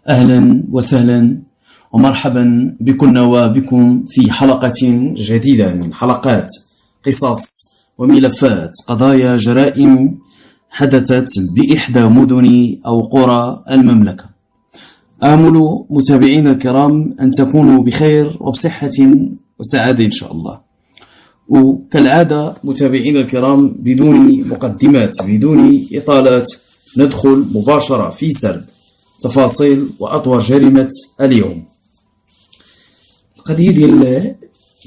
أهلا وسهلا ومرحبا بكن وبكم في حلقة جديدة من حلقات قصص وملفات قضايا جرائم حدثت بإحدى مدن أو قرى المملكة. آمل متابعين الكرام أن تكونوا بخير وبصحة وسعادة إن شاء الله. وكالعادة متابعين الكرام بدون مقدمات بدون إطالات ندخل مباشرة في سرد تفاصيل وأطور جريمة اليوم. القضية ديال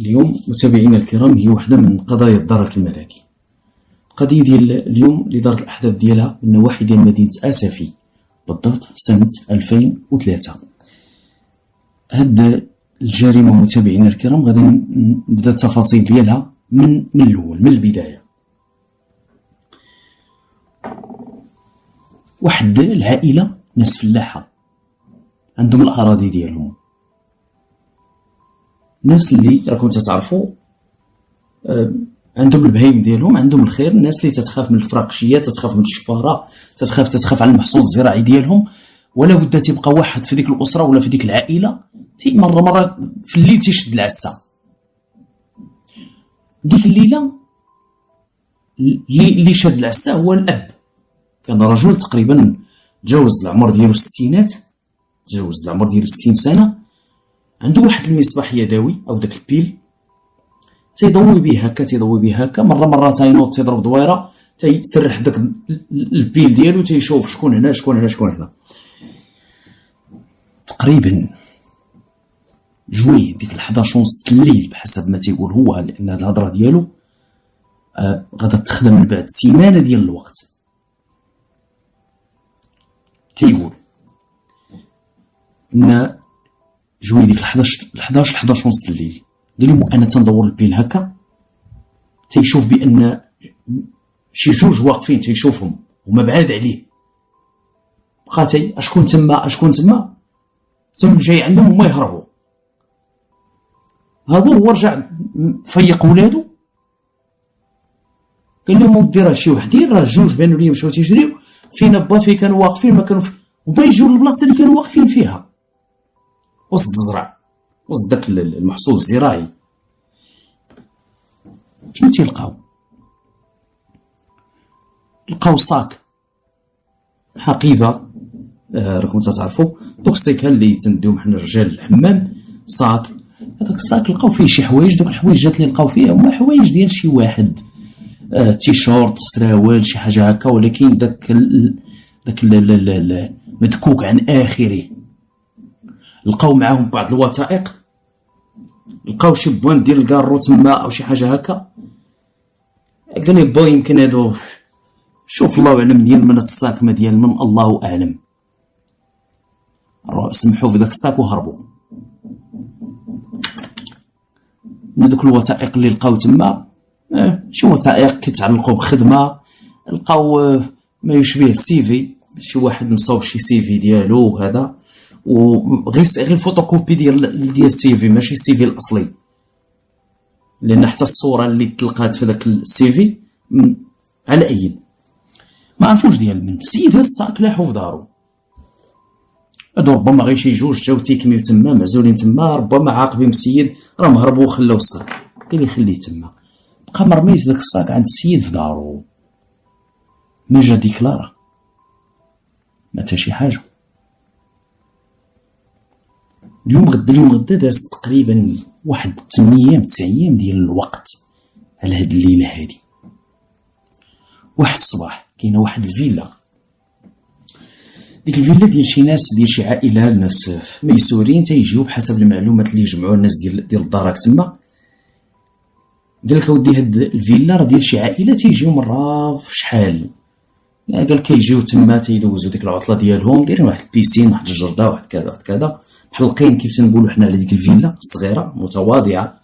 اليوم متابعين الكرام هي واحدة من قضايا الدرك الملكي. القضية ديال اليوم اللي دارت الأحداث ديالها من نواحي ديال مدينة أسفي بالضبط في سنة 2003. هاد الجريمة متابعين الكرام غادي نبدا التفاصيل ديالها من الأول، من البداية. واحد العائلة ناس فلاحة عندهم الأراضي ديالهم، ناس اللي راكم تتعرفوا عندهم البهايم ديالهم، عندهم الخير، الناس اللي تتخاف من الفراقشية، تتخاف من الشفارة، تتخاف على المحصول الزراعي ديالهم. ولا بد تبقى واحد في ديك الأسرة ولا في ديك العائلة مرة في الليل تيشد العسى. ديك الليلة اللي شاد العسى هو الأب، كان رجل تقريبا تجاوز العمر ديالو الستينات، تجاوز العمر ديالو 60 سنة. عنده واحد المصباح يدوي أو داك البيل تيضوي به هكا مرة تينوض تيضرب دويرة تيسرح داك البيل ديالو تيشوف شكون هنا. تقريبا جوي ديك 11:30 الليل بحسب ما تيقول هو، لأن هاد الهضرة ديالو غادا تخدم من بعد سيمانة ديال الوقت. تيقول ان جوي ديك 11:30 الليل قال لهم انا تندور البيل هكا، تيشوف بان شي جوج واقفين تيشوفهم هما بعاد عليه. بقى اشكون تما تم جاي عندهم وما يهربوا. هو رجع فيق ولادو قال لهم ودي راه شي وحدين، راه جوج بانوا لي مشاو تيجريو فينا با في كانوا واقفين ما كانوا وما يجيو للبلاصه اللي كانوا واقفين فيها وسط الزرع وسط داك المحصول الزراعي. شنو تيلقاو؟ لقاو صاك حقيبه، راكم تتعرفوا دوك السيكه اللي تنديهم حنا رجال الحمام، صاك. هذاك الصاك لقاو فيه شي حوايج، دوك الحوايج اللي لقاو فيه هما حوايج ديال شي واحد، تيشورت، سراوال، شي حاجه هكا، ولكن داك مدكوك عن آخره. لقاو معاهم بعض الوثائق، لقاو شي بوان ديال الكارو تما أو شي حاجة هكا. قال لي با يمكن هادو شوف الله أعلم ديال من الصاك ما ديال من الله أعلم. سمحوا في داك الصاك وهربوا. من دوك الوثائق اللي لقاو تما شي وثائق كيتعلقوا بخدمة، لقاو ما يشبه السيفي، شي واحد مصاوب شي سيفي ديالو وهذا، وغير الفوتوكوبي ديال السيفي ماشي السيفي الاصلي، لان حتى الصوره اللي تلقات في داك السيفي على ايد ما عرفوش ديال من. السيد الصاك لاحو في دارو، هادو ربما غير شي جوج جاو تيكميو تما معزولين تما، ربما عاقبين السيد راهم هربوا وخلاو الصاك. قال لي خليه تما، بقى مرميز داك الصاك عند السيد في دارو، ما جا ديكلارا ما تا شي حاجه. اليوم غدا داز تقريبا واحد 8 أيام 9 أيام ديال الوقت على هاد الليله هادي. واحد الصباح كاينه واحد الفيلا، ديك الفيلا ديال شي ناس ديال شي عائله، الناس ميسورين تيجيو بحسب المعلومات اللي جمعوا الناس ديال الدارك تما. قال لك اودي هاد الفيلا راه ديال شي عائله تيجيو مره في شحال، قال كيجيو تما تيدوزوا ديك العطله ديالهم، دايرين واحد البيسين، واحد الجرده، واحد كذا حلقين كيف تنقولوا حنا على ديك الفيلا الصغيره متواضعه.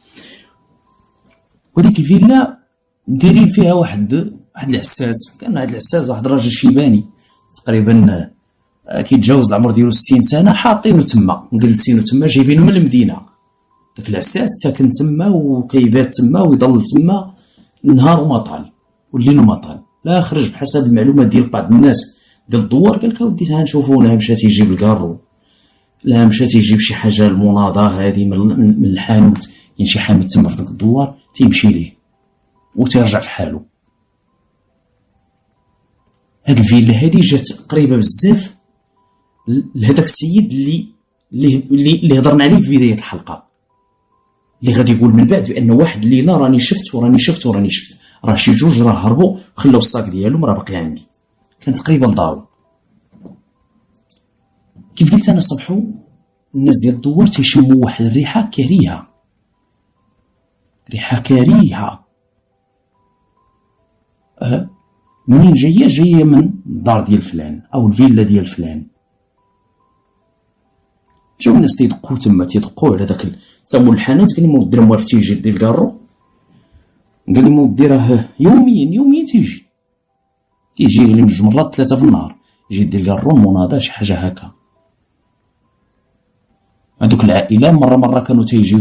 وديك الفيلا دايرين فيها واحد العساس، كان هذا العساس واحد الراجل شيباني تقريبا كيتجاوز العمر ديالو 60 سنه، حاطينه تما مجلسينه تما، جايبينه من المدينه. داك العساس ساكن تما وكيبات تما ويضل تما النهار وما طال والليل وما طال. لا خرج بحسب المعلومات ديال بعض الناس ديال الدوار، قال لك اودي ها نشوفوا هنا مشى تيجيب الكارو لا مشى تيجيب شي حاجه المناضه هذه من الحانوت، كاين شي حانوت تما في داك الدوار تيمشي ليه وتيرجع في حاله. هاد الفيلا هادي جات قريبه بزاف لهذاك السيد اللي هضرنا عليه في بدايه الحلقه، اللي غادي يقول من بعد بان واحد الليله راني شفت راه شي جوج راه هربوا وخلاو الصاك ديالهم راه باقي عندي. كان تقريبا لدارو. كيف قلت انا صبحوا الناس ديال الدوار تيشموا واحد الريحه كريهه، ريحه كريهه. منين جايه من الدار ديال فلان او الفيلا ديال فلان. جاو الناس تيدقوا تما، تيدقوا على داك تا مول الحانوت. قال لي مودي راه موالف تيجي يدي الكارو. قال لي مودي راه يوميا تيجي لي من 2 مرات 3 في النهار يجي يدي الكارو مناضه شي حاجه هكا. هذوك العائله مره كانوا تيجيو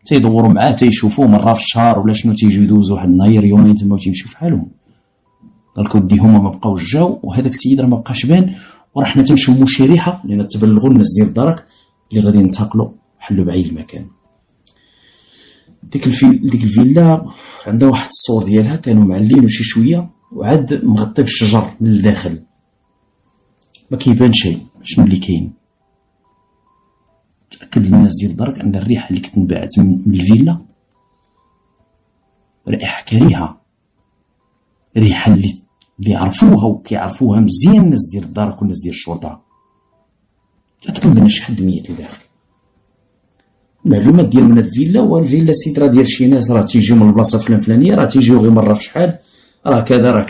تيدوروا معاه، تيشوفوه مره في الشهر ولا شنو، تيجيو يدوزوا واحد النهار يومين تما وتيمشيو في حالهم. قال لك ودي هما ما بقاوش جاو وهذاك السيد راه ما بقاش بان، وراه حنا تنشموا شي ريحه لان تبلغوا الناس ديال الدرك اللي غادي ينتقلوا حلوا بعيد المكان. ديك الفيلا عندها واحد الصور ديالها كانوا معلين شي شويه وعاد مغطي بالشجر من الداخل، ما كيبان شيء شنو اللي كاين. تاكد الناس ديال الدرك ان الريحه اللي كتنبعث من الفيلا رائحه كريهه، ريحه اللي عرفوها وكيعرفوها مزيان الناس ديال الدرك والناس ديال الشرطه. تاكد بان شي حد ميت لداخل. المعلومات ديال من الفيلا والفيلا سيد راه ديال شي ناس راه تيجيو من البلاصه الفلانيه، راه تيجيو غير مره في شحال، راه كذا راه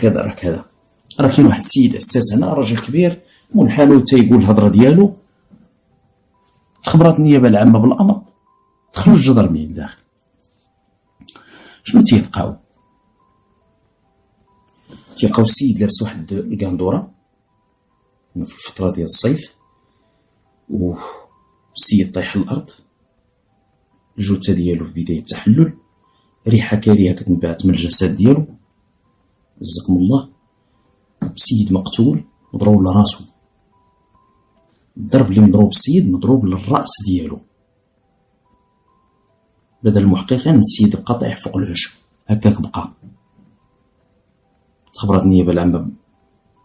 كاين واحد السيد اساس هنا راجل كبير منحنو تيقول الهضره ديالو. خبرات النيابه العامه بالامر دخلوا الجدرمين لداخل. شنو تيلقاو السيد لابس واحد القندوره في الفتره ديال الصيف، والسيد طايح الارض، الجثه ديالو في بدايه التحلل، ريحه كريهه كتنبعث من الجسد ديالو عزكم الله. السيد مقتول مضروب لراسو، الضرب اللي مضروب السيد مضروب للراس ديالو. بدل المحققين السيد بقى طايح فوق العشب هكاك بقى. تخبرات النيابه العامه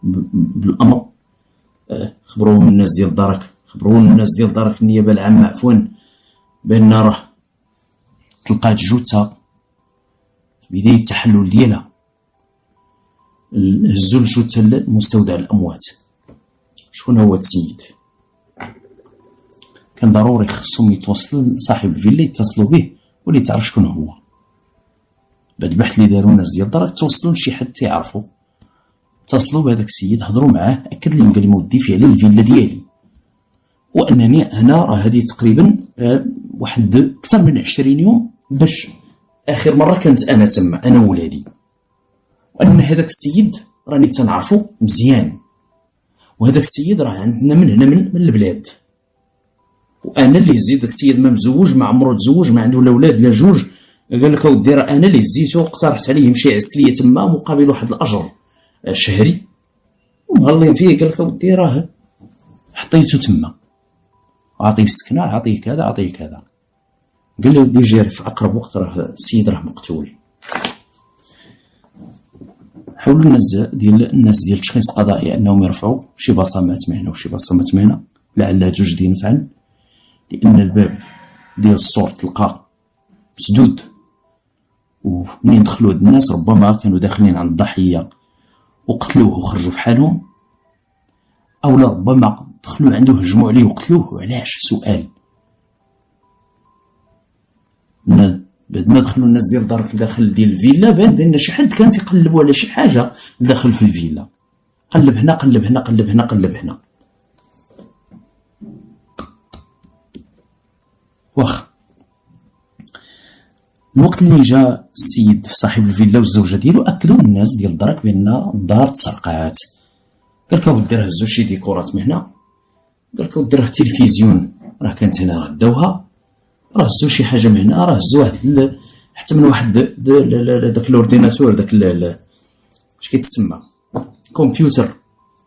بالامر، خبروهم الناس ديال الدرك النيابه العامه عفوا بان راه تلقات جثه في بدايه التحلل ديالها. هزوا الجثه لمستودع الاموات. شكون هو السيد؟ كان ضروري خصهم يتوصلوا لصاحب الفيلا يتصلوا به واللي تعرف شكون هو. بعد البحث اللي داروا الناس ديال الدار توصلوا لشي حد تعرفوا، اتصلوا بهذاك السيد هضروا معاه، اكد لهم قال لي مودي فعلا الفيلا ديالي، وانني انا راه هذه تقريبا واحد اكثر من 20 يوم باش اخر مره كنت انا تما انا وولادي، وان هذاك السيد راني تنعرفو مزيان، وهذاك السيد راه عندنا من هنا من البلاد، وانا اللي هزيت داك السيد ما مزوج ما عمرو تزوج ما عنده لا اولاد لا جوج. قال لك اودي راه انا اللي هزيتو، اقترحت عليه يمشي يعس ليا تما مقابل واحد الاجر شهري ومهلين فيه. قال لك اودي راه حطيتو تما، عطيه السكنه عطيه كذا عطيه كذا. قال له ودي جير في اقرب وقت راه السيد راه مقتول. حاولوا الناس ديال التشخيص القضائي انهم يرفعوا شي بصمات من هنا وشي بصمات من هنا لعلها توجد ينفعل، لان الباب ديال الصور تلقى مسدود، ومنين دخلوا هاد الناس ربما كانوا داخلين عند الضحيه وقتلوه وخرجوا في حالهم، او لا ربما دخلوا عنده هجموا عليه وقتلوه. وعلاش؟ سؤال. بعد ما دخلوا الناس ديال الدار لداخل ديال الفيلا بان بان شي حد كان تيقلبوا على شي حاجه داخل في الفيلا، قلب هنا قلب هنا قلب هنا قلب هنا. واخ الوقت اللي جا السيد صاحب الفيلا والزوجه ديالو اكدوا الناس ديال الدرك بان الدار تسرقات. قال لك اودي راه هزوا شي ديكورات من هنا، قال لك اودي راه التلفزيون راه كانت هنا راه داوها، راه هزوا شي حاجه من هنا، راه هزوا واحد حتى من واحد داك الاورديناتور داك اش كيتسمى كمبيوتر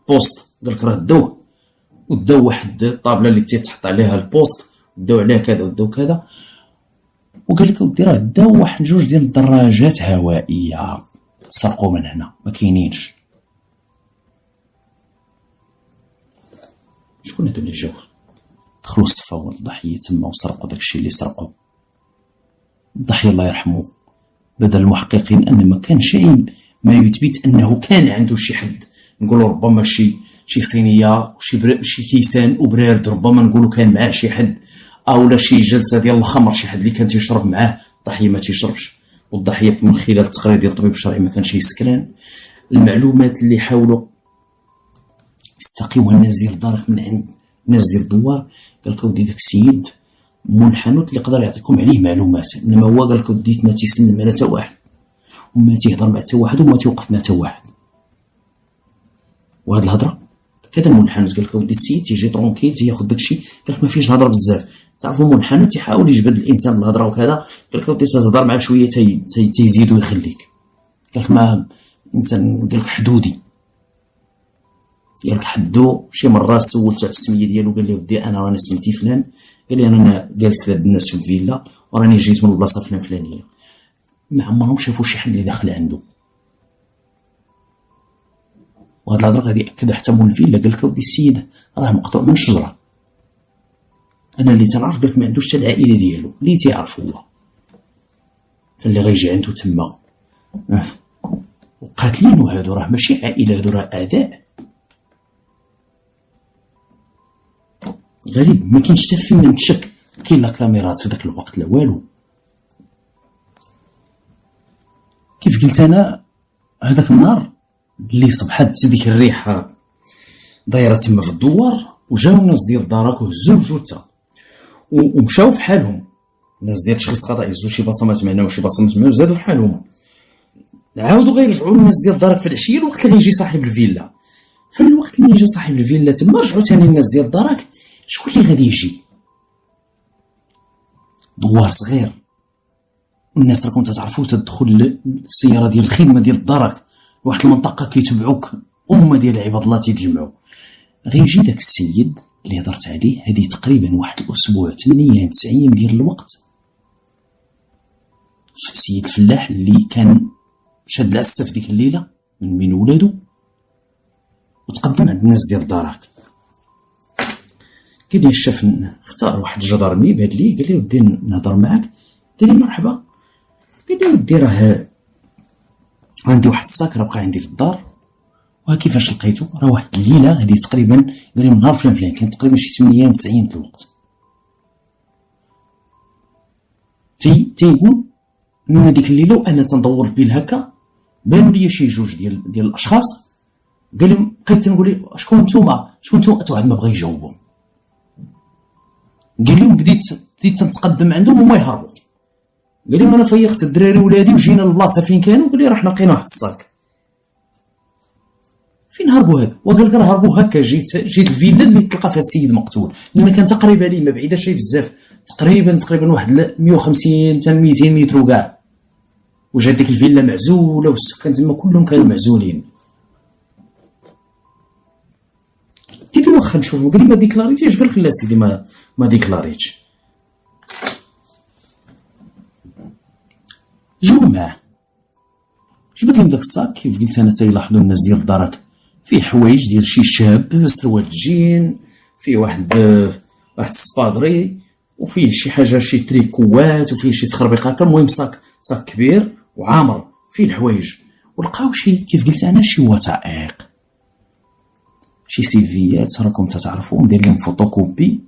بوست، قال لك راه داوه وداو واحد الطابله اللي تيتحط عليها البوست، وداو عليها كذا وداو كذا، وقال لك اودي راه داو واحد جوج ديال الدراجات هوائيه سرقوا من هنا، ما كاينينش. شكون هادو اللي جاو دخلوا صفاو الضحيه تما وسرقوا داكشي اللي سرقوا؟ الضحيه الله يرحمه بدل المحققين ان ما كان شيء ما يثبت انه كان عنده شي حد، نقولوا ربما شي صينيه شي كيسان وبرارد، ربما نقولوا كان معاه شي حد، او لا شي جلسه ديال الخمر، شي حد اللي كان تيشرب معاه، الضحيه ما تيشربش، والضحيه من خلال التقرير ديال الطبيب الشرعي ما كانش يسكران. المعلومات اللي حاولوا يستقيوها الناس ديال الدار من عند الناس ديال الدوار، قال لك ودي داك السيد مول الحانوت اللي يقدر يعطيكم عليه معلومات، انما هو قال لك وديت ما تيسلم على حتى واحد، وما تيهضر مع حتى واحد، وما تيوقف مع حتى واحد. وهاد الهضره كذا مول الحانوت قال لك ودي السيد تيجي ترونكيل تياخذ داكشي، قال لك ما فيش الهضره بزاف. تعرفوا مول الحانوت تيحاول يجبد الانسان الهضره وكذا، قال لك ودي تهضر مع شويه تيزيد ويخليك، قال لك ما انسان، قال لك حدودي، قال لك حدو. شي مره سولته على السميه ديالو، قال لي ودي انا راني سميتي فلان، قال لي انا جالس لهاد الناس في الفيلا وراني جيت من البلاصه الفلانيه، ما عمرهم شافوا شي حد اللي داخل عنده. وهاد الهضره غادي ياكدها حتى مول الفيلا، قال لك ودي السيد راه مقطوع من الشجره، انا اللي تنعرف، قال لك ما عندوش حتى العائله ديالو اللي تيعرف هو، فاللي غيجي عنده تما وقاتلينو. هادو راه ماشي عائله، هادو راه اعداء. غريب ما كاينش حتى فين من تشك، كاين لا كاميرات في ذاك الوقت لا والو. كيف قلت انا هذاك النهار اللي صبحت ديك الريحه دايره تما في الدوار، وجاو الناس ديال الدارك وهزوا الجثه ومشاو في حالهم، الناس ديال التشخيص القضائي هزوا شي بصمات معنا وشي بصمات معنا وزادوا في حالهم، عاودوا غيرجعوا الناس ديال الدارك في العشيه الوقت اللي غيجي صاحب الفيلا. في الوقت اللي جا صاحب الفيلا تما رجعوا ثاني الناس ديال الدارك، شكون اللي غادي يجي؟ دوار صغير، والناس راكم تتعرفوا تدخل السياره ديال الخدمه ديال الدرك لواحد المنطقه كيتبعوك امه ديال عباد الله تيتجمعوا. غيجي داك السيد اللي هضرت عليه هذه تقريبا واحد الاسبوع 8 ايام 9 ايام ديال الوقت، السيد الفلاح اللي كان شاد العسه في ديك الليله من بين ولادو، وتقدم عند الناس ديال الدرك. قال لي الشاف اختار واحد الجدرمي بهاد لي، قال لي ودي نهضر معاك، قال لي مرحبا، قال لي ودي راه عندي واحد الساك راه بقى عندي في الدار، وكيفاش لقيتو؟ راه واحد الليله هذه تقريبا، قال لي من نهار فلان كان تقريبا شي 8 ايام 9 ايام الوقت، تيقول من ديك الليله وانا تندور بين هكا بانوا لي شي جوج ديال الاشخاص، قال لي بقيت تنقول شكون نتوما واحد ما بغى يجاوبوا، قال لهم بديت تنتقدم عندهم وما يهربوا، قال لهم انا فيقت الدراري ولادي وجينا للبلاصه فين كانوا، قال لي راه حنا لقينا واحد الصاك. فين هربوا هذا؟ وقال لك راه هربوا هكا، جيت الفيلا اللي تلقى فيها السيد مقتول، لان كان تقريبا لي ما بعيده شي بزاف، تقريبا واحد 150 حتى 200 متر وكاع، وجات ديك الفيلا معزوله والسكان تما كلهم كانوا معزولين. قال لي واخا نشوفوا، قال لي ما ديكلاريتيش، قال لك لا سيدي ما ديكلاريتش. جاو معاه جبت لهم داك الصاك، كيف قلت انا تيلاحظوا الناس ديال الدرك فيه حوايج ديال شي شاب، سروال الجين، فيه واحد السبادري، وفيه شي حاجه شي تريكوات، وفيه شي تخربيقات، المهم صاك كبير وعامر فيه الحوايج، ولقاو شي كيف قلت انا شي وثائق، شي سيفيات راكم تتعرفوا داير لهم فوتوكوبي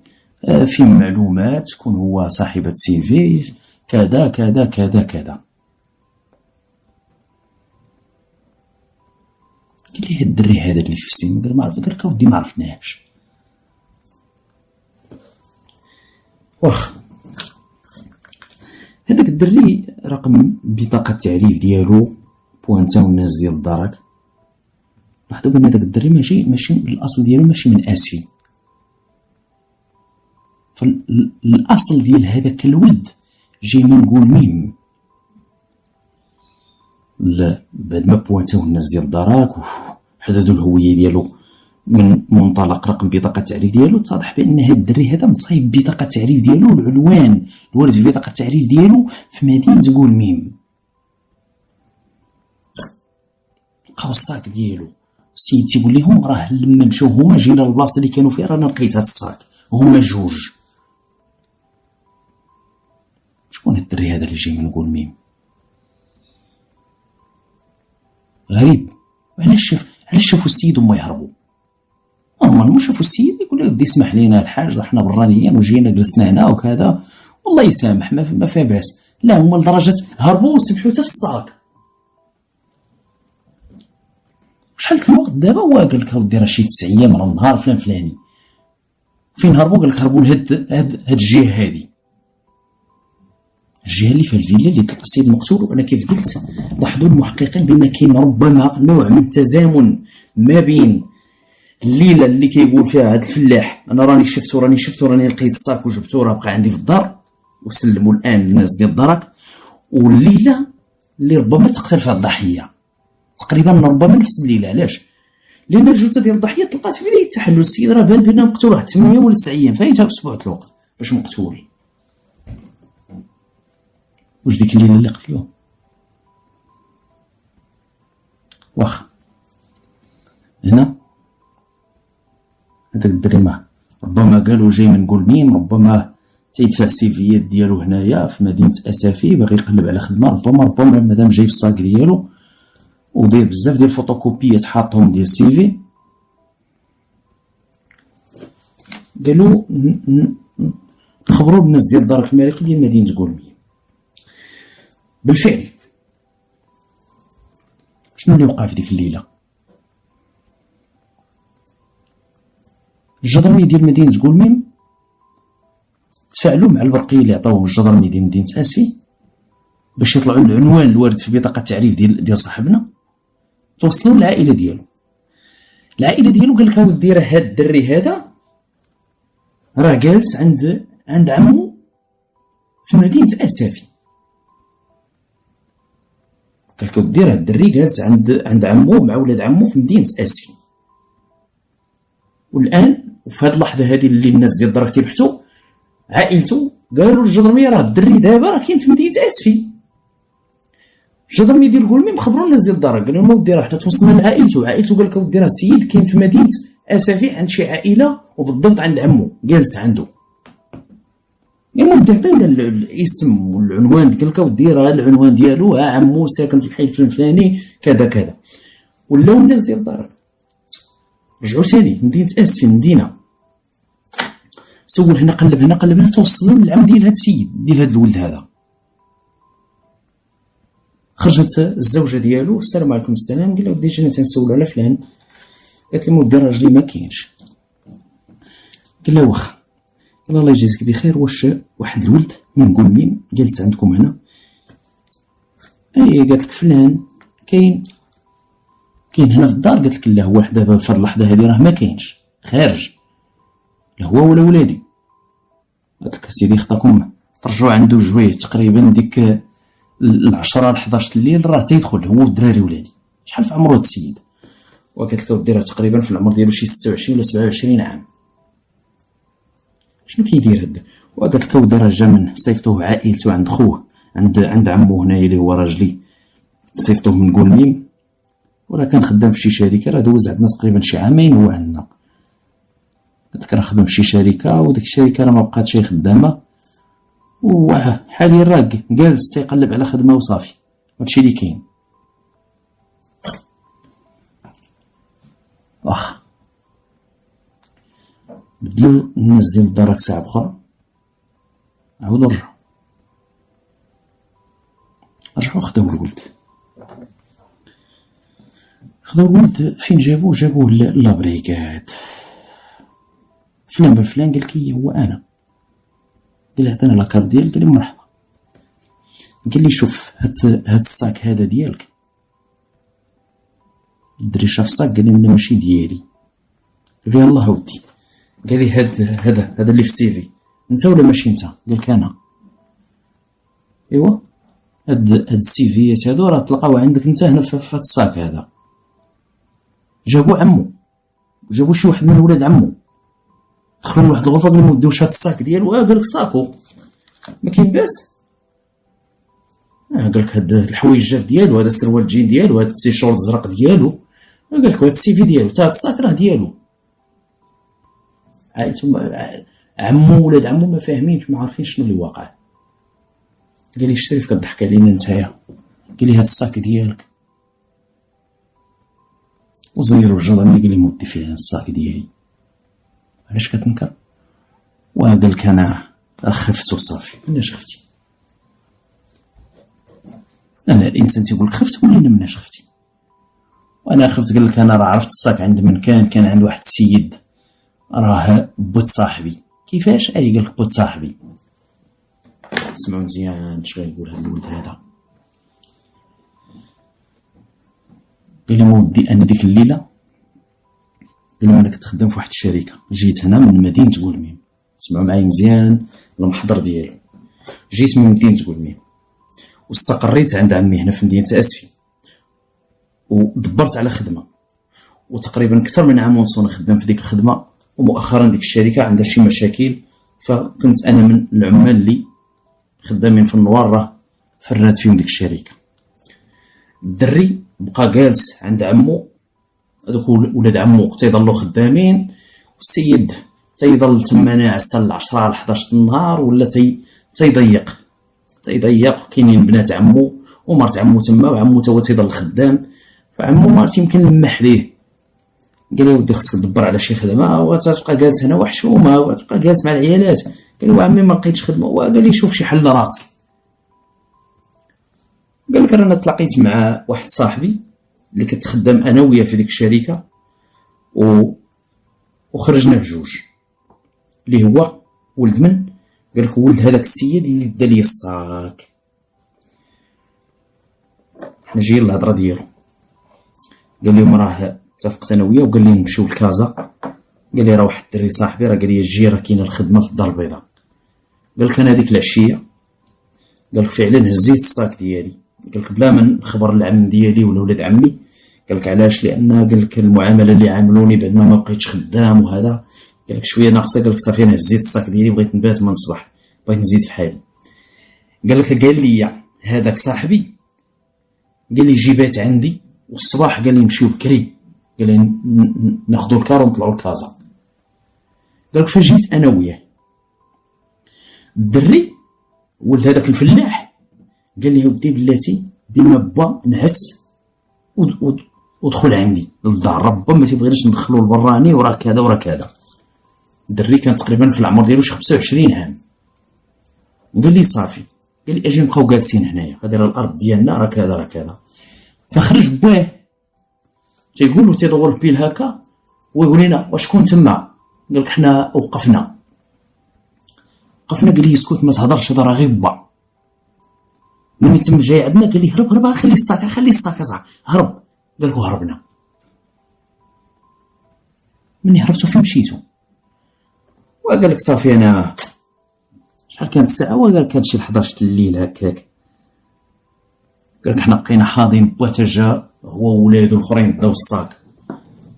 فيه معلومات، شكون هو صاحبة سيفي كذا كذا كذا كذا. قال لي هاد الدري هذا اللي في السن، قال ما عرف، قال لك اودي ما عرفناهش. واخ هذاك الدري رقم بطاقه التعريف ديالو بوانتا والناس ديال الدرك، لاحظوا بان هذاك الدري ماشي الاصل ديالو ماشي من اسفي، فالاصل ديال هذاك الولد جاي من نقول ميم، لا بعد ما بوانتاو الناس ديال الدرك وحددوا الهويه ديالو من منطلق رقم بطاقة التعريف ديالو اتضح بأن هاد الدري هذا مصايب بطاقة التعريف ديالو والعنوان الوارد في بطاقة التعريف ديالو في مدينة قولميم. لقاو الصاك ديالو، السيد تيقول لهم راه لما مشاو هما جينا للبلاصة اللي كانوا فيها رانا لقيت هاد الصاك، هما جوج. شكون هاد الدري هذا اللي جاي من قولميم؟ غريب. علاش شافوا السيد وما يهربوا؟ نورمالمون شافوا السيد يقول له ودي اسمح لينا الحاج، حنا برانيين وجينا جلسنا هنا وكذا، والله يسامح ما فيها باس. لا، هما لدرجة هربوا وسمحوا حتى في الصاك. شحال الوقت دابا؟ هو قال لك اودي راه شي 9 ايام راه النهار فلاني. فين هربوا؟ قال لك هربوا لهاد الجهه هادي، الجهه اللي فيها الفيلا اللي تلقى السيد مقتول. وانا كيف قلت لاحظوا المحققين بان كاين ربما نوع من التزامن ما بين الليله اللي كيقول فيها هذا الفلاح انا راني شفت وراني لقيت الصاك وجبته راه بقى عندي في الدار وسلموا الان الناس ديال الدرك، والليله اللي ربما تقتل فيها الضحيه تقريبا ربما نفس الليله. علاش؟ لان الجثه ديال الضحيه تلقات في بدايه التحلل، السيد راه بان بانه مقتول واحد 8 ولا 9 ايام، فايتها اسبوع الوقت باش مقتول. واش ديك الليله اللي قتلوه؟ واخا هنا هذاك الدري ربما قالوا جاي من قولميم، ربما تيدفع السيفيات ديالو هنايا في مدينه اسافي باغي يقلب على خدمه، ربما مادام جاي بالصاك ديالو وداير بزاف ديال الفوتوكوبيات حاطهم ديال السيفي، قالوا نخبروا الناس ديال الدار الملكي ديال مدينه قولميم. بالفعل شنو اللي وقع في ديك الليله؟ الجدرمي ديال مدينه قولميم تفاعلوا مع البرقيه اللي عطاوه الجدرمي ديال مدينه اسفي باش يطلعوا العنوان الوارد في بطاقه التعريف ديال صاحبنا. توصلوا للعائله ديالو، العائله ديالو قال لك اودي راه هاد الدري هذا راه جالس عند عمو في مدينه اسافي. قال لك اودي راه الدري جالس عند عمو مع ولاد عمو في مدينه اسفي، والان وفي هذه اللحظه هذه اللي الناس ديال الدار تيبحثوا عائلته قالوا للجدرميه راه الدري دابا راه كاين في مدينه اسفي. الجدرمي ديال قولميم خبروا الناس ديال الدار قالوا لهم اودي راه حنا توصلنا لعائلته، قال لك اودي راه السيد كاين في مدينه اسفي عند شي عائله وبالضبط عند عمو جالس عنده. يعني ودي عطيونا الاسم والعنوان، قال لك اودي راه العنوان ديالو عمو ساكن في الحي الفلاني كذا كذا. ولاو الناس ديال الدار رجعوا ثاني مدينه اسفي المدينه، سول هنا قلب هنا توصلوا للعم ديال هذا السيد ديال هذا الولد هذا. خرجت الزوجه ديالو السلام عليكم السلام، قال له ودي جينا تنسولوا على فلان، قالت لي ودي راجلي ما كاينش. قال له واخا، قال الله يجازيك بخير، واش واحد الولد من قولميم جالس عندكم هنا؟ اي قالت لك فلان كاين هنا في الدار. قالت لك لا، هو دابا في هذه اللحظه هذه راه ما كاينش، خارج، لا هو ولا ولادي. قالت لك سيدي خطاكم ترجعوا عنده جويه تقريبا ديك 10 ل 11 الليل راه تيدخل هو والدراري ولادي. شحال في عمره هذا السيد؟ وقالت لك ودي راه تقريبا في العمر ديالو شي 26 ولا 27 عام. شنو كيدير هذا؟ وقالت لك ودي راه جا من صيفطوه عائلته عند خوه عند عمو هنايا اللي هو راجلي، صيفطوه من قولميم وراه كان خدام في شي شركه، راه دوز عندنا تقريبا شي عامين هو عندنا. قالت لك راه خدام في شي شركه وديك الشركه راه ما بقاتش خدامه، واه حاليا راه جالس تيقلب على خدمه وصافي. هادشي اللي كاين. بدلوا الناس ديال الدار ساعه اخرى، عاودوا رجعوا خداو الولد. فين جابوه لابريكاد. فلان بفلان، قال لك هو انا. قال له عطينا لاكارت ديالك، قال لي مرحبا. قال لي شوف هاد الصاك هذا ديالك. الدري شاف الصاك قال لي لا ماشي ديالي. قال لي يلاه ودي. قال لي هذا اللي في السيفي انت ولا ماشي انت؟ قال لك انا. ايوا هاد السيفيات هادو راه تلقاو عندك انت هنا في هاد الصاك هذا. جابو عمو وجابوا شي واحد من ولاد عمو، دخلوا لواحد الغرفه قالوا له وديو هاد الصاك ديالو. قال لك صاكو ما كاين باس. قال لك هاد الحوايجات ديالو، هذا السروال الجين ديالو، هاد التيشورت الزرق ديالو، قال لك هاد السيفي ديالو، حتى هاد الصاك راه ديالو. انتم عمو ولاد عمو ما فاهمينش، ما عارفين شنو اللي واقع. قال لي الشريف كضحك علينا نتايا، قال لي هاد الصاك ديالك. وزيرو الجراني قال لي مودي فيه الصاك ديالي، علاش كتنكر؟ وقال لك انا خفت وصافي. مناش خفتي؟ انا الانسان تيقول لك خفت، قول لي مناش خفتي؟ وانا خفت. قال لك انا راه عرفت الصاك عند من كان عند واحد السيد راه بوت صاحبي. كيفاش؟ قال لك بوت صاحبي. سمعوا مزيان اش غايقول هذا الولد هذا. قال لي مودي انا ديك الليله، قال لي انا كنت خدام في واحد الشركه، جيت هنا من مدينه تقولميم. سمعوا معايا مزيان المحضر ديالو. جيت من مدينه تقولميم واستقريت عند عمي هنا في مدينه اسفي، ودبرت على خدمه، وتقريبا اكثر من عام ونص انا خدام في ديك الخدمه. ومؤخرا ديك الشركه عندها شي مشاكل، فكنت انا من العمال اللي خدامين في النوار راه فرات فيهم ديك الشركه. الدري بقى جالس عند عمو، هذوك ولاد عمو تيضلوا خدامين، والسيد تيضل تما ناعس حتى ل 10 ل 11 النهار، ولا تيضيق. كاينين بنات عمو ومرت عمو تما، وعمو تا هو تيضل خدام. فعمو مرت يمكن لمح ليه، قال له ودي خصك تدبر على شي خدمه، وتبقى جالس هنا وحشومه، وتبقى جالس مع العيالات. قال له عمي ما لقيتش خدمه. وقال لي شوف شي حل راسك. قال لك انا تلاقيت مع واحد صاحبي اللي كنت خدام انا وياه في ديك الشركه، وخرجنا بجوج، اللي هو ولد من؟ قال لك ولد هذاك السيد اللي دا لي الصاك. حنا جايين الهضره ديالو. قال لهم راه اتفقت انا وياه، وقال لي نمشيو لكازا. قال لي راه واحد الدري صاحبي راه قال لي جي راه كاينه الخدمه في الدار البيضاء. قال لك انا هذيك العشيه، قال لك فعلا هزيت الصاك ديالي. قال لك بلا ما نخبر العم ديالي ولا ولاد عمي. قال لك علاش؟ لان قال لك المعامله اللي عاملوني بعد ما بقيتش خدام وهذا، قال لك شويه ناقصه. قال لك صافي انا هزيت الصاك ديالي، بغيت نبات من الصباح، بغيت نزيد في حالي. قال لي هذاك صاحبي، قال لي جي بات عندي، والصباح قال لي نمشيو بكري، قال لي ناخذوا الكار ونطلعوا لكازا. قال لك فجيت انا وياه. الدري ولد هذاك الفلاح قال لي ودي بلاتي ديما با نعس ودخل عندي للدار، ربما ما تيبغيناش ندخلو البراني وراه كذا وراه كذا. الدري كان تقريبا في العمر ديالو شي 25 عام. قال لي صافي، قال لي اجي نبقاو جالسين هنايا، هذه راه الارض ديالنا، راه كذا راه كذا. فخرج باه تيقول تيدور بين هكا ويقول لنا وشكون تما. قال لك حنا وقفنا. قال لي اسكت ما تهضرش، هذا راه غير با. ملي تم جاي عندنا قال لي هرب خلي الصاك صاحبي هرب. قال له هربنا. مني هربتو فين مشيتو؟ وقال لك صافي انا شحال كانت الساعه؟ وقال كانت شي 11 الليل هكاك. قال لك حنا بقينا حاضين بواتا جا هو وولادو الاخرين داو الصاك.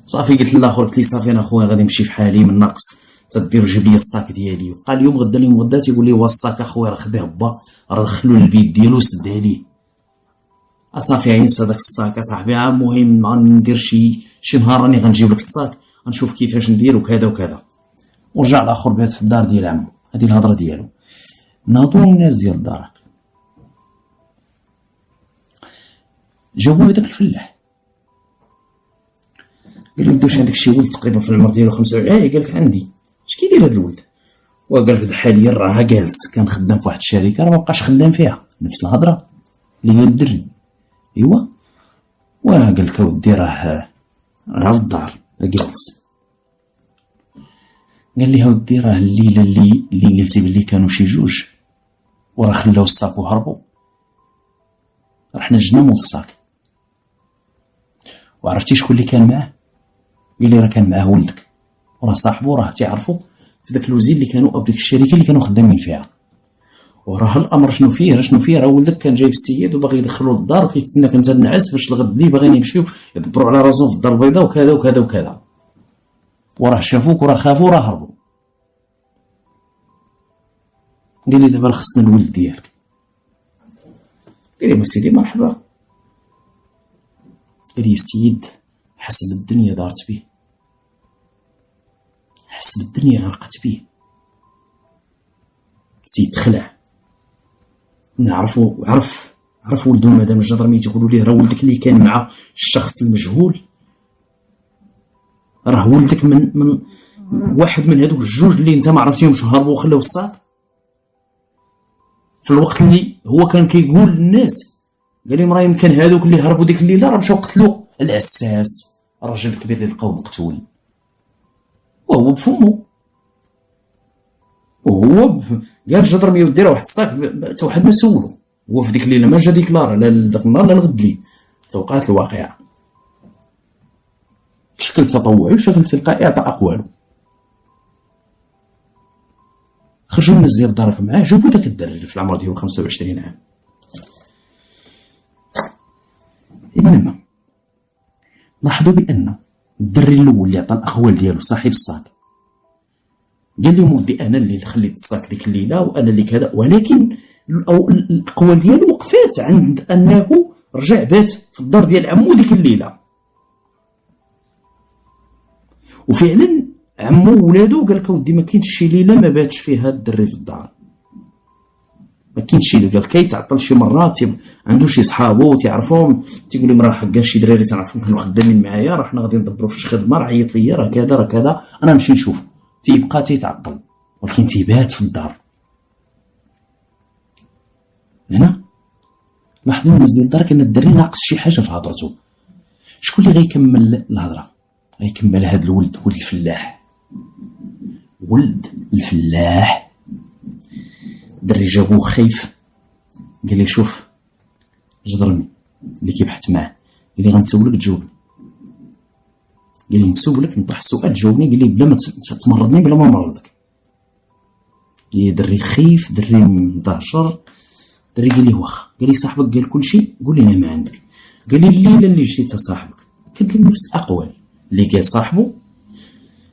صافي قلت للاخر، قلت لي صافي انا خويا غادي نمشي في حالي من ناقص، تدير جيب لي الصاك ديالي. وقال اليوم غدا تيقول لي هو الصاك اخويا راه خداه با، راه دخلوا للبيت ديالو وسد عليه. اصافي عين هذاك الصاك اصاحبي، المهم غندير شي نهار راني غنجيب لك الصاك، غنشوف كيفاش ندير وكذا وكذا. ورجع الاخر بات في الدار ديال عمو. هذه الهضره ديالو. ناضوا الناس ديال الدار، جابوا هذاك الفلاح، قال له واش عندك شي ولد تقريبا في العمر ديالو 25؟ قال لك عندي. اش كيدير هذا الولد؟ وقال لك حاليا راه جالس، كان خدام في واحد الشركه راه ما بقاش خدام فيها. نفس الهضره اللي هي الدري. ايوا وقال لك اودي راه في الدار جالس. قال لي اودي راه الليله اللي قلتي بلي كانوا شي جوج وراه خلاو الصاك وهربوا، رحنا جنا مول الصاك. وعرفتي شكون اللي كان معاه؟ قال لي راه كان معاه ولدك، وراه صاحبو راه تعرفوا في داك الوزين اللي كانوا او ديك الشركه اللي كانوا خدامين فيها. وراه الامر شنو فيه راه ولدك كان جايب السيد وباغي يدخلو للدار وكيتسناك انت النعاس باش الغد اللي باغيين يمشيو يدبروا على راسهم في الدار البيضاء وكذا وكذا وكذا. وراه شافوك وراه خافوا وراه هربوا. قال لي دابا خصنا الولد ديالك. قال لي سيدي مرحبا. قال لي السيد حسب الدنيا دارت به، حسب الدنيا غرقت به. سيد تخلع. عرف ولدو مدام الجدرمي تيقولوا ليه راه ولدك اللي كان مع الشخص المجهول، راه ولدك من واحد من هذوك الجوج اللي انت ما عرفتيهمش هربوا وخلاو الصاك. في الوقت اللي هو كان كيقول للناس، قال لهم راه يمكن هذوك اللي هربوا ديك الليله راه مشاو قتلوا العساس الراجل الكبير اللي لقاوه مقتول، وهو بفمو، وهو قال الجدرمي ودي راه واحد الصاك حتى واحد ما سولو. هو في ديك الليله ما جا ديكلارا لا لذاك النهار لا الغد ليه. توقعت الواقعه بشكل تطوعي وشكل تلقائي عطى اقواله. خرجوا الناس ديال الدار معاه، جابوا داك الدري في العمر ديالو 25 عام. انما لاحظوا بان الدري الاول اللي عطى الاقوال ديالو صاحب الصاك قال لهم ودي انا اللي خليت الصاك ديك الليله وانا اللي كذا، ولكن الاقوال ديالو وقفات عند انه رجع بات في الدار ديال عمو ديك الليله. وفعلا عمو ولادو قال لك ودي ما كاينش شي ليله ما باتش فيها الدري في الدار، ما كاينش شي ليله. قال كيتعطل شي مرات عنده شي صحابو تيعرفهم تيقول لهم راه حكا شي دراري تنعرفهم كانوا خدامين معايا، راه حنا غادي ندبروا في شي خدمه، راه عيط ليا راه كذا راه كذا، انا نمشي نشوف. تيبقى تيتعطل ولكن تيبات في الدار. هنا لاحظوا الناس ديال الدار كان الدري ناقص شي حاجه في هضرته. شكون اللي غيكمل الهضره؟ غيكمل هذا الولد، ولد الفلاح. ولد الفلاح الدري جابوه خايف، قال لي شوف جدرمي اللي كيبحث معاه، قال لي غنسولك تجاوب. قال لي نسولك نطرح السؤال تجاوبني، قال لي بلا ما تمرضني بلا ما نمرضك. قال لي دري خايف، دري مدهشر. دري قال لي واخا. قال لي صاحبك قال كل شيء، قول لي ما عندك. قال لي الليله اللي جيت صاحبك كنت لي نفس الاقوال اللي قال صاحبه.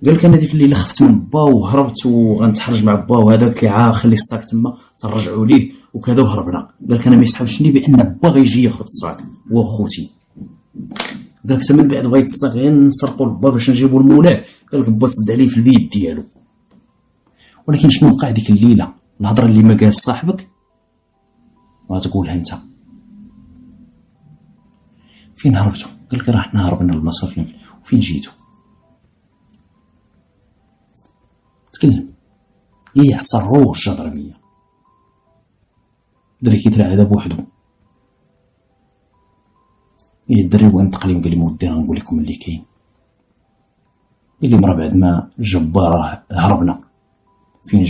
قال لك انا ديك الليله خفت من با وهربت وغنتحرج مع با، وهذا قلت لي خلي الصاك تما ترجعوا ليه وكذا وهربنا. قال لك انا ما يسحبشني بان با غيجي ياخذ الصاك هو خوتي. قال لك من بعد بغيت الصاك غير نسرقوا البا باش نجيبوا المولاه. قال لك با سد عليه في البيت ديالو. ولكن شنو وقع ديك الليله؟ الهضره اللي ما قال صاحبك غتقولها انت. فين هربتوا؟ قال لك راه حنا هربنا للبلاصه فين وفين جيتوا. تكلم يعصى الروح الجدرميه. دري كيدير هذا بوحدو. الدري وين تقليم قال لي مودي غنقول لكم اللي كاين. قال لي مرة بعد ما جبار هربنا فين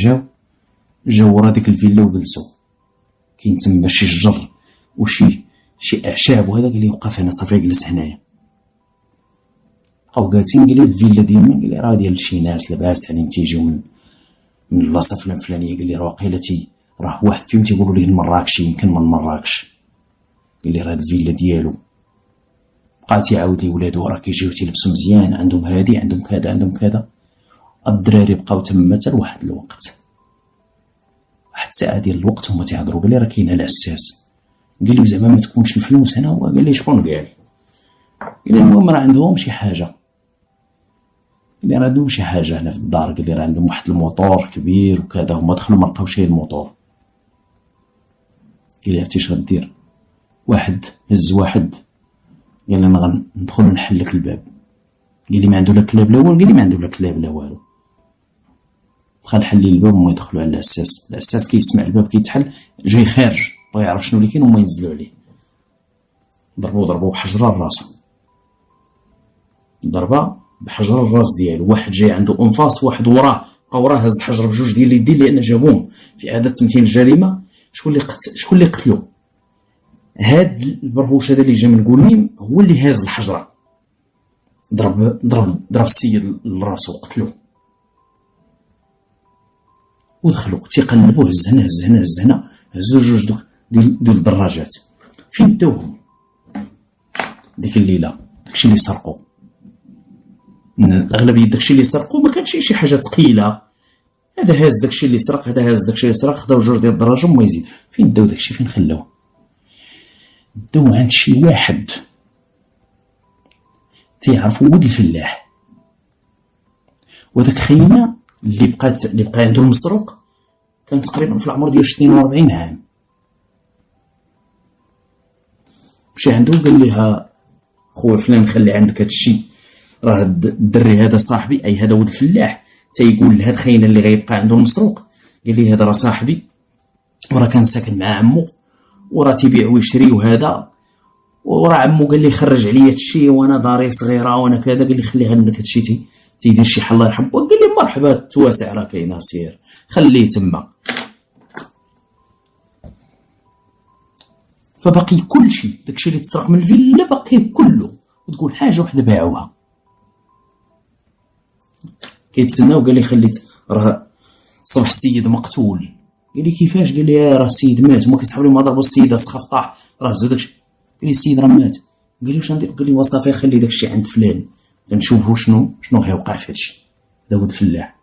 جاو ورا ديك الفيلا وجلسوا. كاين تما شي شجر وشي اعشاب وهذا. قال لي وقف هنا صافي جلس هنايا. بقاو جالسين. قال لي الفيلا ديالنا، قال لي راه ديال شي ناس لاباس عليهم تيجيو من البلاصه الفلانيه. قال لي راه واقيلا راه واحد فيهم تيقولوا ليه المراكشي، يمكن من مراكش. قال لي راه الفيلا ديالو. بقى تيعاود لي ولادو راه كيجيو تيلبسوا مزيان، عندهم هادي عندهم كذا عندهم كذا. الدراري بقاو تما حتى لواحد الوقت، واحد الساعه ديال الوقت هما تيهضروا. قال لي راه كاين العساس. قال لي زعما ما تكونش الفلوس هنا. هو قال لي شكون قال؟ قال لي المهم راه عندهم شي حاجه. قال لي راه عندهم شي حاجه هنا في الدار. قال لي راه عندهم واحد الموطور كبير وكذا. هما دخلوا ما لقاوش الموطور. قال لي عرفتي اش غدير؟ واحد هز واحد قال لي ندخل نحل لك الباب. قال لي ما عنده لا كلاب لا والو. قال لي ما عنده لا كلاب لا والو. دخل حل لي الباب وما يدخلوا على العساس. العساس كيسمع الباب كيتحل جاي خارج بغا يعرف شنو اللي كاين وما ينزلوا عليه. ضربوا بحجره لراسو. ضربه بحجره الراس ديالو. واحد جاي عنده انفاس واحد وراه بقى وراه هز الحجر بجوج ديال اليدين لان جابوهم في اعاده تمثيل الجريمه. شكون اللي قتلو؟ هاد البرهوش هذا اللي جا من قولميم هو اللي هاز الحجره. ضرب السيد لراسو وقتلوه. ودخلوا تيقلبوه هز هنا هزوا جوج دوك ديال الدراجات. فين داوهم ديك الليله؟ داكشي اللي سرقوا اغلبيه داكشي اللي سرقوا ما كانش شي حاجه ثقيله، هذا هاز داكشي اللي سرق، هذا هاز داكشي اللي سرق، خداو جوج ديال الدراجم وما يزيد. فين داو داكشي؟ فين خلاوه؟ داو عند شي واحد تيعرفوا ولد الفلاح، وداك خينا اللي بقى عنده المسروق كان تقريبا في العمر ديال 42 عام. مشى عنده وقال لها خويا فلان خلي عندك هادشي، راه الدري هذا صاحبي، اي هذا ولد الفلاح، تيقول لهاد خينا اللي غيبقى عنده المسروق، قال لي هذا راه صاحبي وراه كان ساكن مع عمو وراه تيبيع ويشري وهذا، وراه عمو قال لي خرج عليا هادشي وانا داري صغيره وانا كذا، قال لي خلي عندك هادشي تيدير شي حل الله يرحمه، قال لي مرحبا تواسع راه كاينه سير خليه تما. فباقي كلشي داكشي اللي تسرق من الفيلا باقي كله، وتقول حاجه وحده باعوها. كيتسنى وقال لي خليت راه صبح السيد مقتول. قال لي كيفاش؟ قال لي راه السيد مات، وما كيتحاول ما ضربوا السيده سخف طاح راه زو داكشي. قال لي السيد راه مات. قال لي واش ندير؟ قال لي وصافي خلي داكشي عند فلان تنشوفوا شنو غيوقع في هادشي. داود الفلاح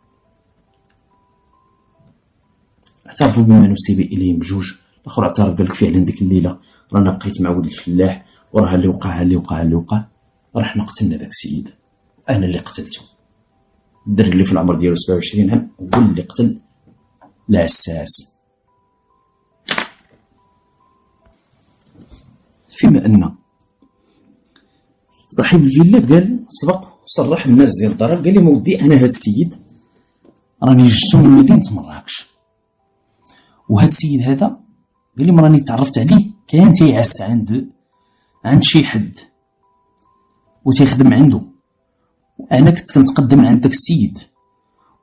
اعترفوا بما نسب اليهم بجوج، الاخر اعترف قال لك فعلا ديك الليله رانا بقيت مع ولد الفلاح وراه اللي وقع راه حنا قتلنا داك السيد، انا اللي قتلته. الدري اللي في العمر ديالو 27 عام هو اللي قتل العساس. فيما ان صاحب الفيلا قال سبق وصرح الناس ديال الدار، قال لي مودي انا هاد السيد راني جبتو من مدينه مراكش، وهاد السيد هذا قال لي راني تعرفت عليه كان تيعس عند شي حد وتيخدم عنده، وانا كنت كنتقدم عند داك السيد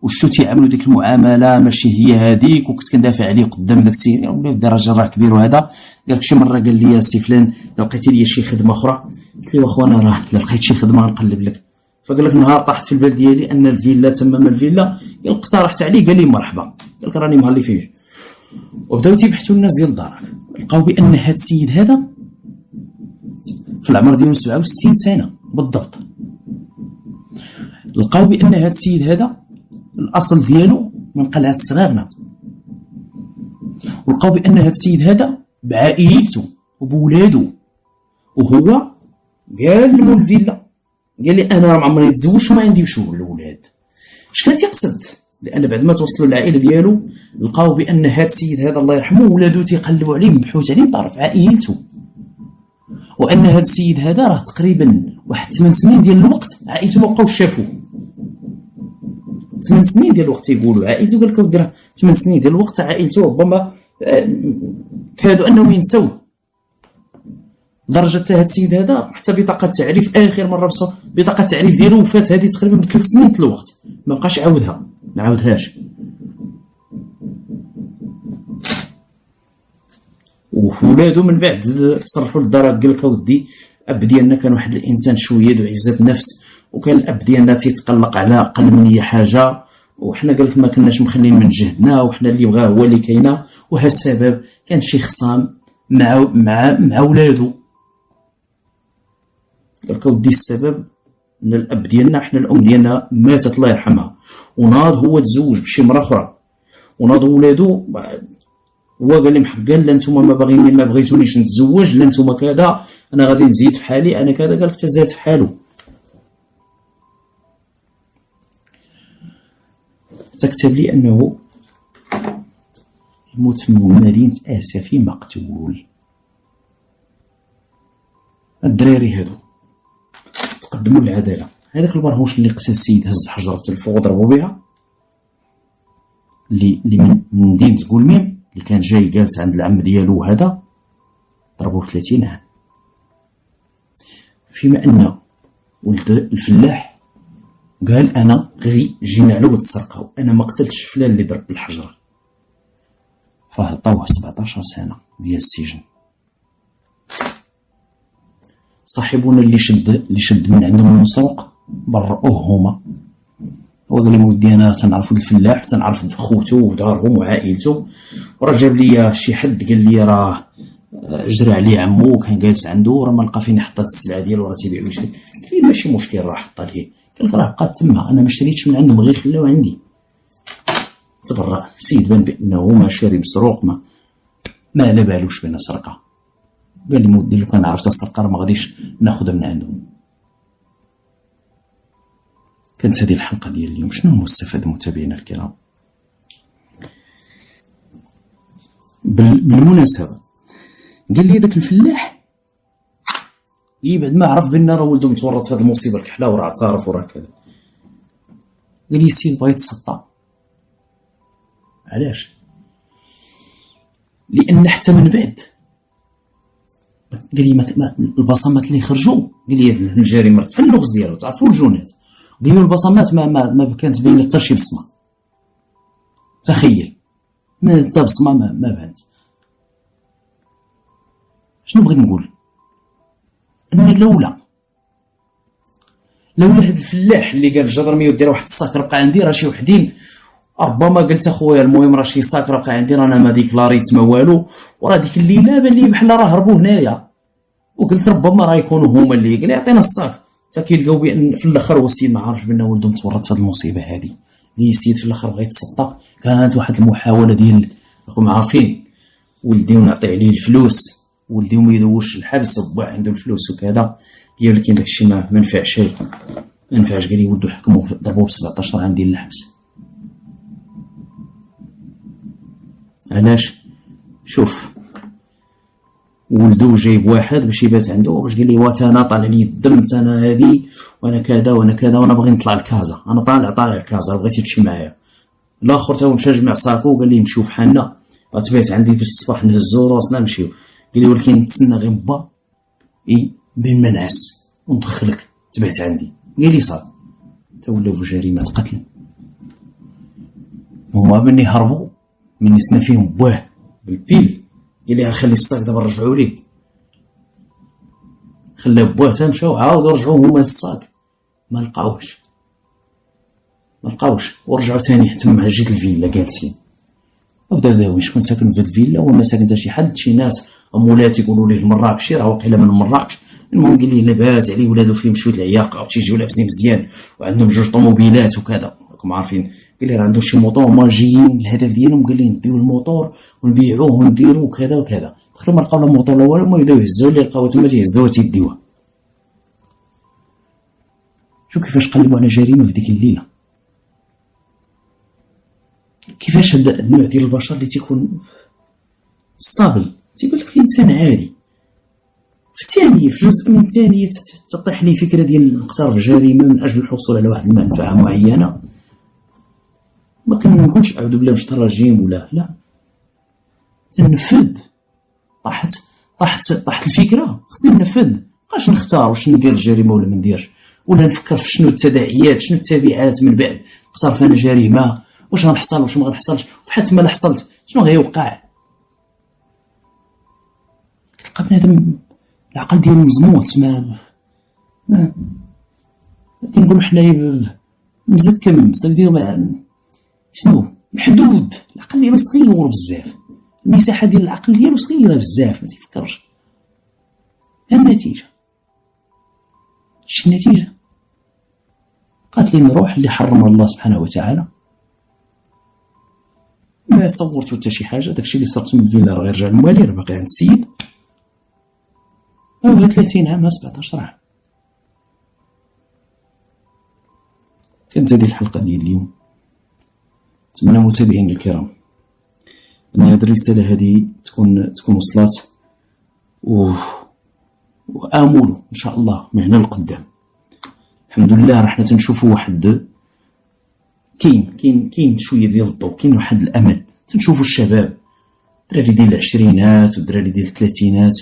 وشتو تيعملوا ديك المعامله ماشي هي هذيك، وكنت كندافع عليه قدام داك السيد ولا راجل راه كبير وهذا. قال لك شي مره قال لي سي فلان لقيتي لي شي خدمه اخرى، قلت له واخا انا راه لقيت شي خدمه نقلب لك. فقال لك نهار طاحت في البال ديالي ان الفيلا تمام الفيلا، قال اقترحت عليه قال لي مرحبا، قال لك راني مهلي فيه. وبداو تيبحثوا الناس ديال الدار، لقاو بان هذا السيد هذا في العمر ديالو 67 سنه بالضبط. لقاو بان هذا السيد هذا الاصل ديالو من قلعه الصغيرنه، ولقاو بان هذا السيد هذا بعائلته وبولادو، وهو قال لمول الفيلا قال لي انا ما عمرني تزوجت وما عندي شغل الاولاد. اش كان تيقصد؟ لان بعد ما توصلوا للعائله ديالو لقاو بان هذا السيد هذا الله يرحمه ولادو تيقلبوا عليه بحوث عليه طرف عائلته، وان هذا السيد هذا راه تقريبا واحد 8 سنين ديال الوقت عائلته ما بقاوش شافوه. 8 سنين ديال الوقت يقولوا عائلته، قال لك ودي 8 سنين ديال الوقت عائلته ربما كادوا انهم ينسوه، لدرجه هذا السيد هذا حتى بطاقه التعريف اخر مره بطاقه التعريف ديالو وفات هذه تقريبا ب 3 سنين ديال الوقت ما بقاش عاودها ما عاودهاش. وولادو من بعد صرحوا للدار قال لك اودي اب ديالنا كان واحد الانسان شويه ذو عزه النفس، وكان الاب ديالنا تيتقلق على اقل من اي حاجه، وحنا قال لك ما كناش مخلين من جهدنا، وحنا اللي بغاه هو اللي كاينه، وهذا السبب كان شي خصام مع ولادو. قال لك ودي السبب ان الاب ديالنا حنا الام ديالنا ماتت الله يرحمها، وناض هو تزوج بشي مرة اخرى وناض ولادو، هو قال لهم حقا لا نتوما ما باغيني ما بغيتونيش نتزوج لا نتوما كذا انا غادي نزيد في حالي انا كذا. قال لك تزاد في حاله تكتب لي انه يموت في مدينه اسفي مقتول. الدراري هادو تقدموا للعداله، هذاك البرهوش اللي قتل السيد هز حجره الفوق ضربوا بها اللي من مدينه قولميم اللي كان جاي جالس عند العم ديالو وهذا ضربوه 30 عام. فيما ان ولد الفلاح قال انا غير جينا على ولد السرقه وانا ما قتلتش فلان اللي ضرب بالحجره، فعطاوه 17 سنه ديال السجن. صاحبنا اللي شد من عندهم المسروق برؤوه هما، هو قال لي ودي انا تنعرف الفلاح تنعرف خوته ودارهم وعائلته، وراه جاب لي شي حد قال لي راه جرى عليه عمو كان جالس عنده راه ما لقى فين يحط السلعه ديالو راه تيبيع ويشري. قلت له ماشي مشكل راه حط ليه قال لك راه بقات تما، انا ما شريتش من عندهم غير خلاو عندي. تبرأ السيد، بان بانه ما شاري مسروق، ما على بالوش بان سرقه. قال لي مودي لو كان عرفت السرقه راه ما غاديش ناخذها من عندهم. كانت هذه الحلقه ديال اليوم. شنو المستفاد متابعينا الكرام؟ بالمناسبه قال لي داك الفلاح بعد ما عرف بان راه ولده متورط في هذه المصيبه الكحله وراه اعترف وراه كذا، قال لي السيد بغا يتسطى. علاش؟ لان حتى من بعد قال لي البصمات اللي خرجوا، قال لي الجريمه راه بحال اللغز ديالو، تعرفوا الجونات، قال لي البصمات ما كانت باينه حتى شي بصمه. تخيل، ما حتى بصمه ما بانت. شنو بغيت نقول؟ ان لولا هذا الفلاح اللي قال الجدرميه ودير واحد الساك بقى عندي، راه شي وحدين ربما قلت اخويا المهم راه شي ساك بقى عندي، رانا ما ديكلاريت ما والو، وراه ديك الليله بان لي بحال راه هربوا هنايا، وقلت ربما راه يكونوا هما اللي قال يعطينا الساك، حتى كيلقاو بان في الاخر هو السيد ما عارفش بان ولده متورط في هذه المصيبه هذه. اللي السيد في الاخر بغى يتصدق، كانت واحد المحاوله ديال راكم عارفين ولدي ونعطي عليه الفلوس، ولدي وما يدوش الحبس وبا عنده الفلوس وكذا، قال لك داك الشيء ما نفع شيء، ما نفعش. قال لي ولدو حكموا ضربوه ب 17 عام ديال الحبس. علاش؟ شوف، ولدو جايب واحد باش يبات عنده، باش قال لي وات انا طالع لي الدم، انا هادي وانا كذا وانا كذا وانا باغي نطلع لكازا، انا طالع لكازا، بغيتي تمشي معايا. الاخر تا هو مشى جمع صاكو وقال لي نمشيو فحالنا، غتبات عندي باش الصباح نهزو راسنا نمشيو. قال لي ولكن نتسنى غير با بين ما نعس وندخلك تبعت عندي. قال لي صافي، تا ولاو في جريمه قتل. هما مني هربوا مني سنا فيهم بواه بالبيل، قال لي غنخلي الصاك دابا نرجعوا ليه، خلاه بواه تا مشاو عاودوا رجعوا هما للصاك، ما لقاوش ورجعوا ثاني حتى مع جيت الفيلا جالسين. وبدا شكون ساكن في الفيلا وما ساكن حتى شي حد، شي ناس مولاتي يقولوا ليه المراكشي راه واقيلا من مراكش. المهم قال لي لاباس عليه، ولادو فيهم شويه العياقه وتيجيو لابسين مزيان وعندهم جوج طوموبيلات وكذا، راكم عارفين. قال لي راه عندهم شي موطور، ما جايين الهدف ديالهم قال لي نديو الموطور ونبيعوه ونديروا كذا وكذا. دخلوا ما لقاو لا موطور لا والو، ما يبداو يهزوا اللي لقاوه تما تيهزوها تيديوها. شوف كيفاش قلبوا على جريمه في ديك الليله، كيفاش هذا النوع ديال البشر اللي تيكون ستابل تيقول لك انسان عادي، في جزء من الثانية تطيح لي فكرة ديال نقترف جريمة من أجل الحصول على واحد المنفعة معينة. ما كنقولش أعوذ بالله من الشيطان الرجيم ولا لا، تنفذ. طاحت الفكرة، خصني ننفذ، مابقاش نختار واش ندير الجريمة ولا ما نديرش، ولا نفكر في شنو التداعيات شنو التبعات من بعد نقترف أنا جريمة، واش غنحصل واش ما غنحصلش، وحتى ما لا حصلت شنو غيوقع. كتلقى بنادم العقل ديالو مزموت، ما كنقولوا حنايا مزكم ديالو شنو محدود، العقل ديالو صغير بزاف، المساحه ديال العقل ديالو صغيره بزاف، ما تيفكرش. النتيجه شنو النتيجه؟ قالت لي نروح اللي حرمها الله سبحانه وتعالى، ما صورتو حتى شي حاجه، داكشي اللي صرت من الفيلا راه يرجع للموالي، راه باقي عند السيد. 30 عام 17 عام. كانت هذه الحلقة ديال اليوم. نتمنى متابعينا الكرام ان هذه الرسالة هذه تكون وصلت، وآملوا ان شاء الله من هنا لقدام. الحمد لله راه حنا تنشوفوا واحد كاين شوية ديال الضوء، كاين واحد الامل. تنشوفوا الشباب، الدراري ديال العشرينات والدراري ديال الثلاثينات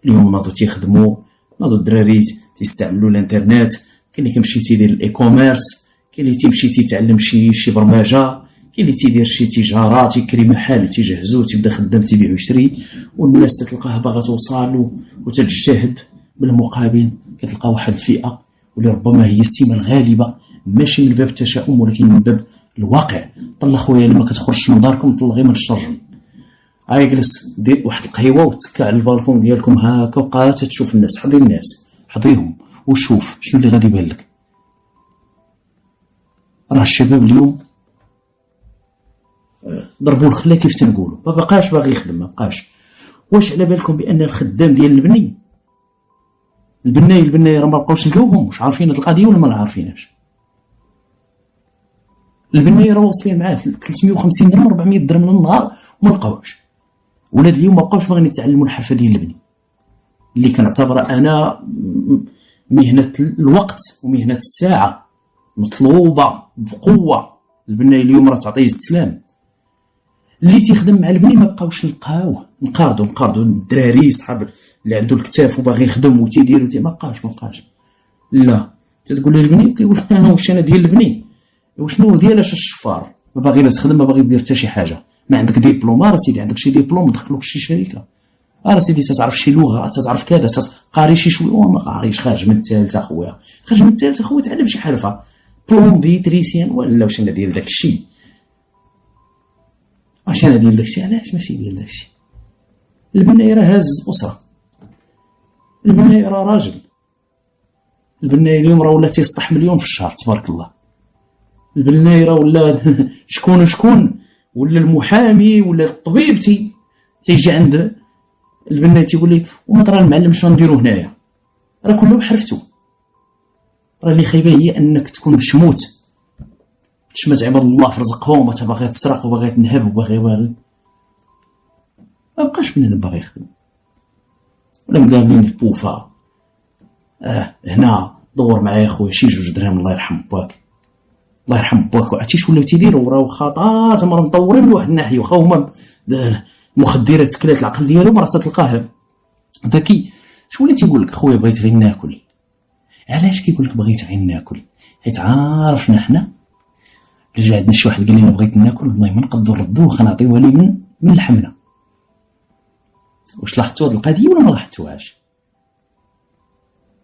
اليوم ناضوا تيخدموا، ناضوا الدراري تيستعملوا الانترنت. كاين اللي كيمشي تيدير الاي كوميرس، كاين اللي تيمشي تيتعلم شي برمجه، كاين اللي تيدير شي تجاره، تيكري محل تيجهزو تيبدا خدام تيبيع ويشري، والناس تلقاها باغا توصل وتجتهد. بالمقابل كتلقى واحد الفئه واللي ربما هي السمه الغالبه، ماشي من باب التشاؤم ولكن من باب الواقع. طلع خويا لما كتخرجش من داركم طلع غير من الشرجم، جلس دير واحد القهيوه وتكا على البالكون ديالكم هكا وبقى تشوف الناس. حضي الناس، حضيهم وشوف شنو اللي غادي يبان لك. راه الشباب اليوم ضربوا الخلا كيف تنقولوا، ما بقاش باغي يخدم، ما بقاش. واش على بالكم بان الخدام ديال البناي راه ما بقاوش لقاوهم؟ واش عارفين هاد القضيه ولا ما عارفينهاش؟ البناي راه واصلين معاه 350 درهم 400 درهم للنهار وما لقاوش. ولاد اليوم ما بقاوش باغيين يتعلموا الحرفه ديال البني اللي كنعتبرها انا مهنه الوقت ومهنه الساعه مطلوبه بقوه. البناي اليوم راه تعطيه السلام. اللي تيخدم مع البني ما بقاوش نقارضوا الدراري صحاب اللي عنده الكتاف وباغي يخدم وتيدير ما بقاش. لا تتقول له البني كيقول واش انا ديال البني، وشنو ديالاش الشفار، ما باغي لا تخدم ما باغي دير حتى شي حاجه. ما عندك ديبلوم راه سيدي، عندك شي ديبلوم دخلوك شي شركه، راه سيدي تتعرف شي لغه، تتعرف كذا، قاري شي شويه وما قاريش، خارج من الثالثه خويا، تعلم شي حرفه بلومبي تريسيان ولا واش انا ديال داكشي. واش انا ديال داكشي؟ علاش ماشي ديال داكشي؟ البناي راه هاز اسره، البناي راه راجل، البناي اليوم راه ولا تيسطح مليون في الشهر تبارك الله. البناي راه ولا شكون ولا المحامي ولا الطبيب تيجي عند البناي تيقول لي وما ترى المعلم شنو نديرو هنايا، راه كله بحرفتو. راه اللي خايبه هي انك تكون مشموت تشمت عباد الله في رزقهم وانت باغي تسرق وباغي تنهب وباغي ما بقاش بنادم باغي يخدم. ولا مقابلين البوفا هنا دور معايا خويا شي 2 دراهم الله يرحم باك وعرفتي ولاو تيديروا راه خطا تما مطورين من واحد الناحيه، واخا هما مخدرات كلات العقل ديالهم راه تلقاه ذكي. شو ولا تيقول لك خويا بغيت غير ناكل؟ علاش كيقول لك بغيت غير ناكل؟ حيت عارفنا حنا رجع عندنا شي واحد قال لنا بغيت ناكل والله ما نقدروا نردوه، خنعطيوه ليه من لحمنا. واش لاحظتوا هاد القضيه ولا ما لاحظتوهاش؟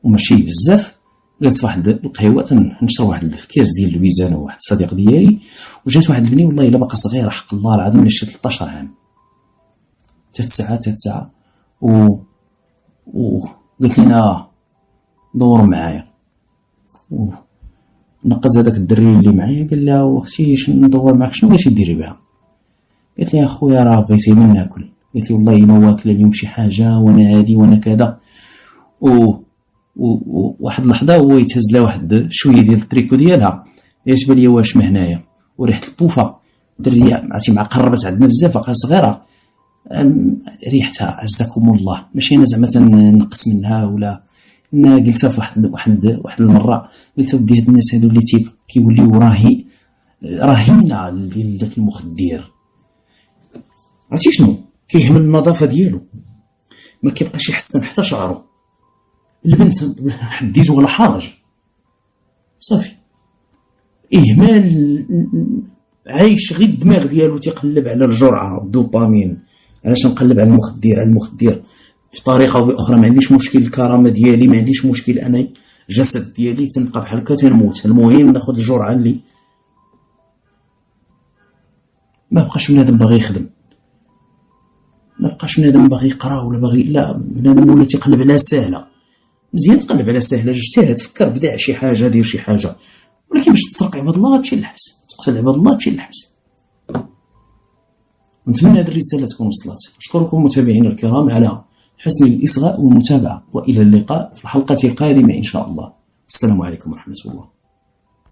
وماشي بزاف. جلست واحد القهوه تنشرب واحد الكاس ديال اللويزان وواحد الصديق ديالي، وجات واحد البنيه والله الا باقا صغيره حق الله العظيم الا شي 13 عام، 3 ساعات قلت لنا دوروا معايا. نقز هذاك الدري اللي معايا قال لها واختي شنو ندور معاك شنو بغيتي ديري بها؟ قالت لي اخويا راه بغيتي من ناكل. قلت لي والله ما واكله اليوم شي حاجه وانا هادي وانا كذا. واحد اللحظه هو يتهز لها واحد شويه ديال التريكو ديالها، يشبه لي واش ما هنايا وريحه البوفه دريه عرفتي مع قربت عندنا بزاف باقا صغيره ريحتها عزكم الله. ماشي انا زعما تنقص منها ولا قلتها في واحد المره، قلت ودي هاد الناس هادو اللي كيوليو رهينه ديال داك المخدر. عرفتي شنو كيهمل النظافه ديالو، ما كيبقاش يحسن حتى شعره. البنت حديت ولا حرج صافي اهمال، عايش غير الدماغ ديالو تيقلب على الجرعه الدوبامين. علاش نقلب على المخدر بطريقه او باخرى؟ ما عنديش مشكل الكرامه ديالي، ما عنديش مشكل انا الجسد ديالي تنبقى بحال هكا تنموت، المهم ناخذ الجرعه اللي ما بقاش بنادم باغي يخدم، ما بقاش بنادم باغي يقرا ولا باغي لا، بنادم ولا تيقلب على سهله. مزيان تقلب على سهله، اجتهد فكر بدع شي حاجه دير شي حاجه، ولكن باش تسرق عباد الله تمشي للحبس، تقتل عباد الله تمشي للحبس. ونتمنى هذه الرساله تكون وصلت. اشكركم متابعينا الكرام على حسن الاصغاء والمتابعه، والى اللقاء في الحلقه القادمه ان شاء الله. السلام عليكم ورحمه الله.